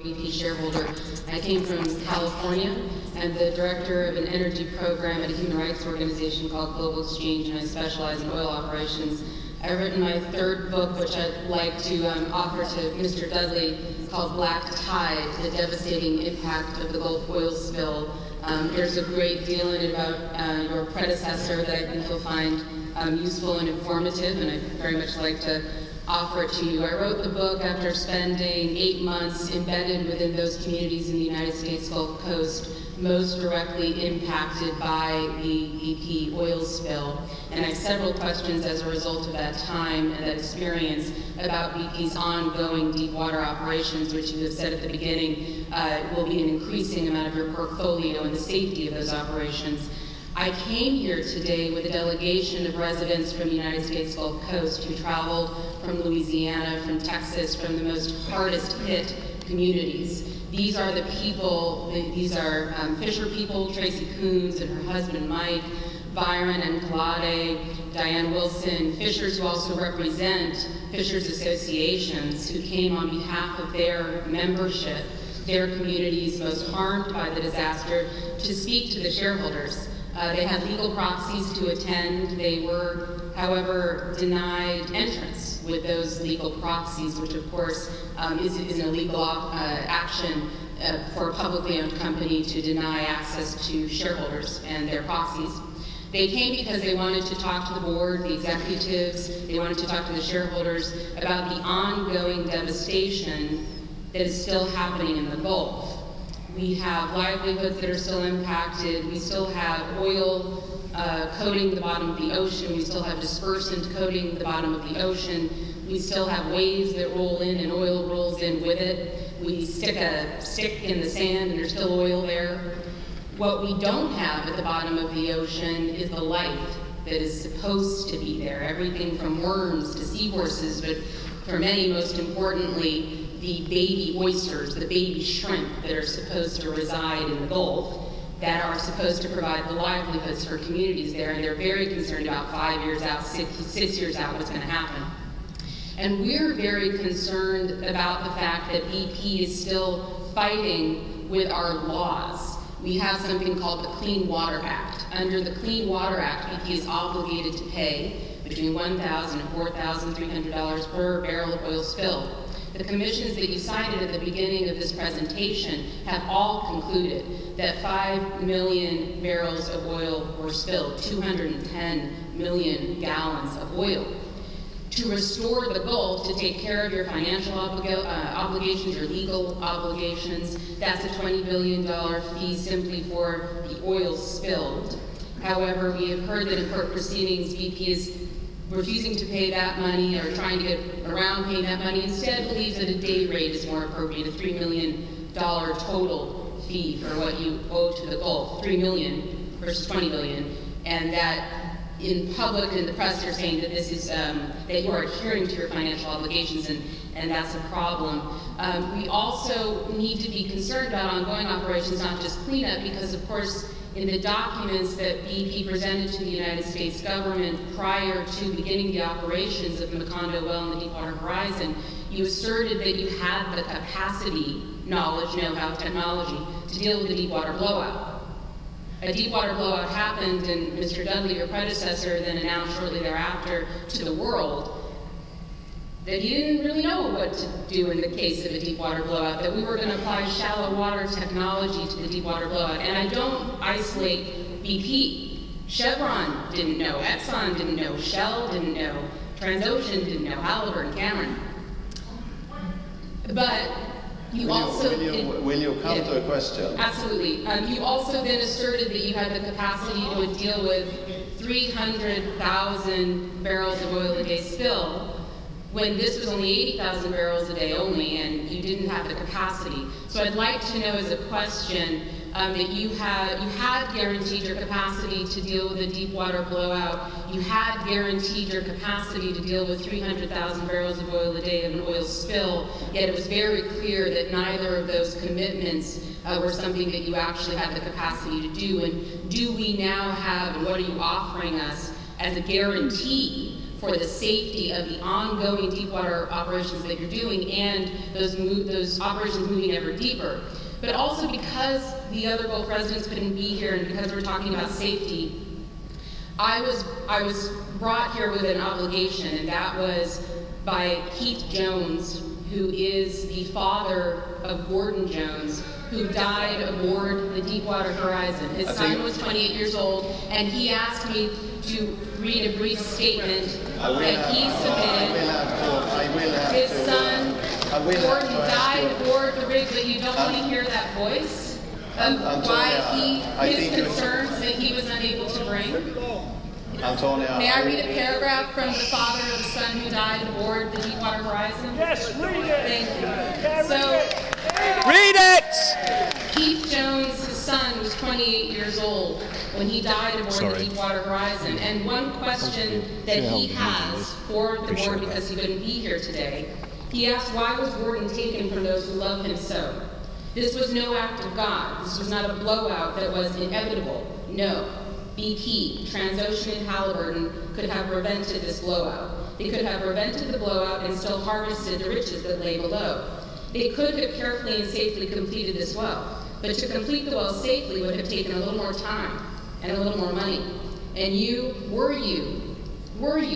BP shareholder. I came from California. I'm the director of an energy program at a human rights organization called Global Exchange, and I specialize in oil operations. I've written my third book, which I'd like to offer to Mr. Dudley, called Black Tide, the devastating impact of the Gulf oil spill. There's a great deal in it about your predecessor that I think you'll find useful and informative, and I'd very much like to offer it to you. I wrote the book after spending 8 months embedded within those communities in the United States Gulf Coast most directly impacted by the BP oil spill. And I have several questions as a result of that time and that experience about BP's ongoing deep water operations, which you have said at the beginning will be an increasing amount of your portfolio and the safety of those operations. I came here today with a delegation of residents from the United States Gulf Coast who traveled from Louisiana, from Texas, from the most hardest hit communities. These are the people, these are Fisher people, Tracy Coons and her husband Mike, Byron and Kalade, Diane Wilson, Fishers who also represent Fishers associations who came on behalf of their membership, their communities most harmed by the disaster, to speak to the shareholders. They had legal proxies to attend. They were, however, denied entrance with those legal proxies, which of course is an illegal action for a publicly owned company to deny access to shareholders and their proxies. They came because they wanted to talk to the board, the executives, they wanted to talk to the shareholders about the ongoing devastation that is still happening in the Gulf. We have livelihoods that are still impacted. We still have oil coating the bottom of the ocean. We still have dispersant coating the bottom of the ocean. We still have waves that roll in and oil rolls in with it. We stick a stick in the sand and there's still oil there. What we don't have at the bottom of the ocean is the life that is supposed to be there. Everything from worms to seahorses, but for many, most importantly, the baby oysters, the baby shrimp that are supposed to reside in the Gulf, that are supposed to provide the livelihoods for communities there, and they're very concerned about 5 years out, six years out, what's going to happen. And we're very concerned about the fact that BP is still fighting with our laws. We have something called the Clean Water Act. Under the Clean Water Act, BP is obligated to pay between $1,000 and $4,300 per barrel of oil spilled. The commissions that you cited at the beginning of this presentation have all concluded that 5 million barrels of oil were spilled, 210 million gallons of oil. To restore the Gulf, to take care of your financial obligations, your legal obligations, that's a $20 billion fee simply for the oil spilled. However, we have heard that in court proceedings, BP is refusing to pay that money or trying to get around paying that money. Instead, believes that a day rate is more appropriate, a $3 million total fee for what you owe to the Gulf, $3 million versus $20 billion, and that in public and in the press you're saying that this is that you are adhering to your financial obligations, and that's a problem. We also need to be concerned about ongoing operations, not just cleanup, because of course in the documents that BP presented to the United States government prior to beginning the operations of the Macondo well in the Deepwater Horizon, you asserted that you had the capacity, knowledge, know-how, technology to deal with the Deepwater blowout. A Deepwater blowout happened, and Mr. Dudley, your predecessor, then announced shortly thereafter to the world that he didn't really know what to do in the case of a Deepwater blowout, that we were going to apply shallow water technology to the Deepwater blowout. And I don't isolate BP. Chevron didn't know, Exxon didn't know, Shell didn't know, Transocean didn't know, Halliburton, Cameron. But you will you come to a question? Absolutely. You also then asserted that you had the capacity to deal with 300,000 barrels of oil a day spill, when this was only 80,000 barrels a day only, and you didn't have the capacity. So I'd like to know as a question that you had guaranteed your capacity to deal with a Deepwater blowout. You had guaranteed your capacity to deal with 300,000 barrels of oil a day of an oil spill, yet it was very clear that neither of those commitments were something that you actually had the capacity to do. And do we now have, and what are you offering us as a guarantee for the safety of the ongoing deep water operations that you're doing and those operations moving ever deeper. But also because the other Gulf residents couldn't be here and because we're talking about safety, I was brought here with an obligation, and that was by Keith Jones, who is the father of Gordon Jones, who died aboard the Deepwater Horizon. His son was 28 years old, and he asked me to read a brief statement that he submitted. His son, Gordon, died aboard the rig, but you don't want to hear that voice of why his concerns that he was unable to bring. Antonia, may I read a paragraph from the father of the son who died aboard the Deepwater Horizon? Yes, read it. Thank you. Yeah, So, read it! Keith Jones, his son, was 28 years old when he died aboard the Deepwater Horizon. And one question that he has for the board, because he couldn't be here today, he asked, why was Gordon taken from those who love him so? This was no act of God. This was not a blowout that was inevitable. No. BP, Transocean, and Halliburton could have prevented this blowout. They could have prevented the blowout and still harvested the riches that lay below. They could have carefully and safely completed this well, but to complete the well safely would have taken a little more time and a little more money. And were you,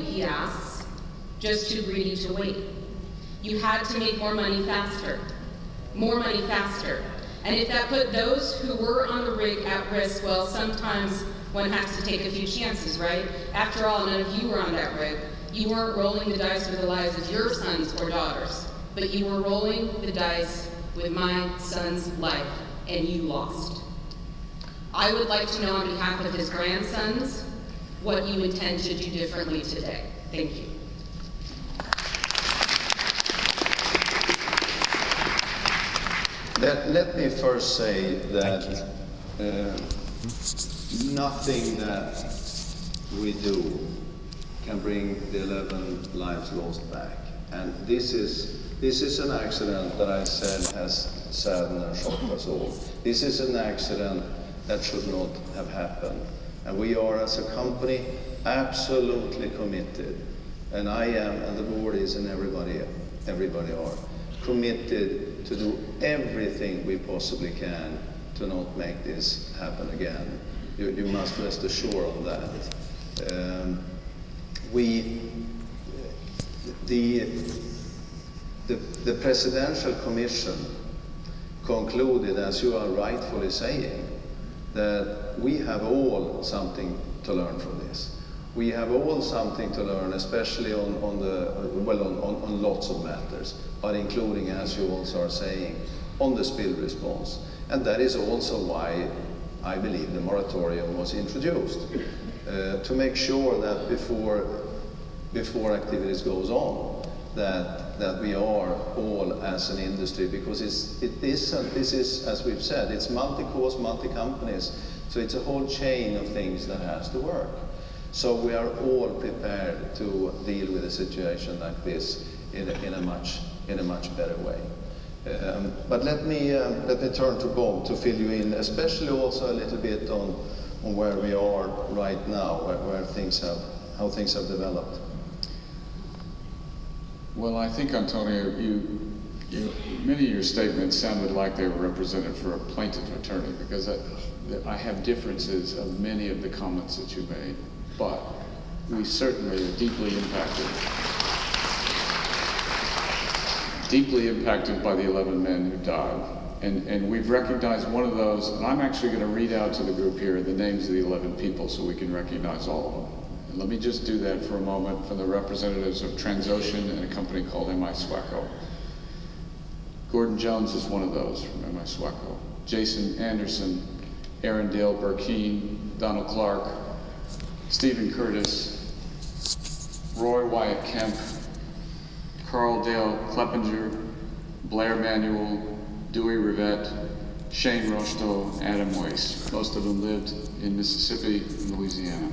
he asks, just too greedy to wait? You had to make more money faster. More money faster. And if that put those who were on the rig at risk, well, sometimes one has to take a few chances, right? After all, none of you were on that rig. You weren't rolling the dice with the lives of your sons or daughters, but you were rolling the dice with my son's life, and you lost. I would like to know on behalf of his grandsons what you intend to do differently today. Thank you. Let me first say that nothing that we do can bring the 11 lives lost back. And this is an accident that I said has saddened and shocked us all. This is an accident that should not have happened. And we are, as a company, absolutely committed. And I am, and the board is, and everybody are, committed to do everything we possibly can to not make this happen again. You must rest assured on that. The Presidential Commission concluded, as you are rightfully saying, that we have all something to learn from this. We have all something to learn, especially on lots of matters, but including, as you also are saying, on the spill response. And that is also why I believe the moratorium was introduced, to make sure that before activities goes on, that we are all as an industry, because this is, as we've said, it's multi-cause, multi-companies, so it's a whole chain of things that has to work. So we are all prepared to deal with a situation like this in a much better way. But let me turn to Bob to fill you in, especially also a little bit on where we are right now, how things have developed. Well, I think, Antonia, many of your statements sounded like they were represented for a plaintiff attorney, because I have differences of many of the comments that you made, but we certainly are deeply impacted by the 11 men who died. And we've recognized one of those, and I'm actually going to read out to the group here the names of the 11 people so we can recognize all of them. And let me just do that for a moment for the representatives of Transocean and a company called MI Swaco. Gordon Jones is one of those from MI Swaco. Jason Anderson, Aaron Dale Burkeen, Donald Clark, Stephen Curtis, Roy Wyatt Kemp, Carl Dale Kleppinger, Blair Manuel, Dewey Rivette, Shane Rocheteau, Adam Weiss. Most of them lived in Mississippi and Louisiana.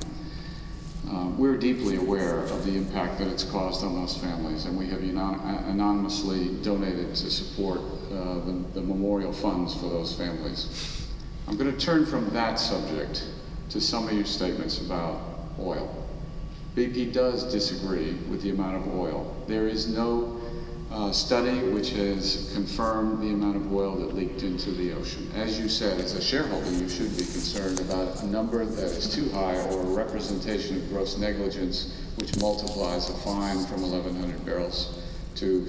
We're deeply aware of the impact that it's caused on those families, and we have anonymously donated to support the memorial funds for those families. I'm going to turn from that subject to some of your statements about oil. BP does disagree with the amount of oil. There is no study which has confirmed the amount of oil that leaked into the ocean. As you said, as a shareholder, you should be concerned about a number that is too high or a representation of gross negligence which multiplies a fine from 1,100 barrels to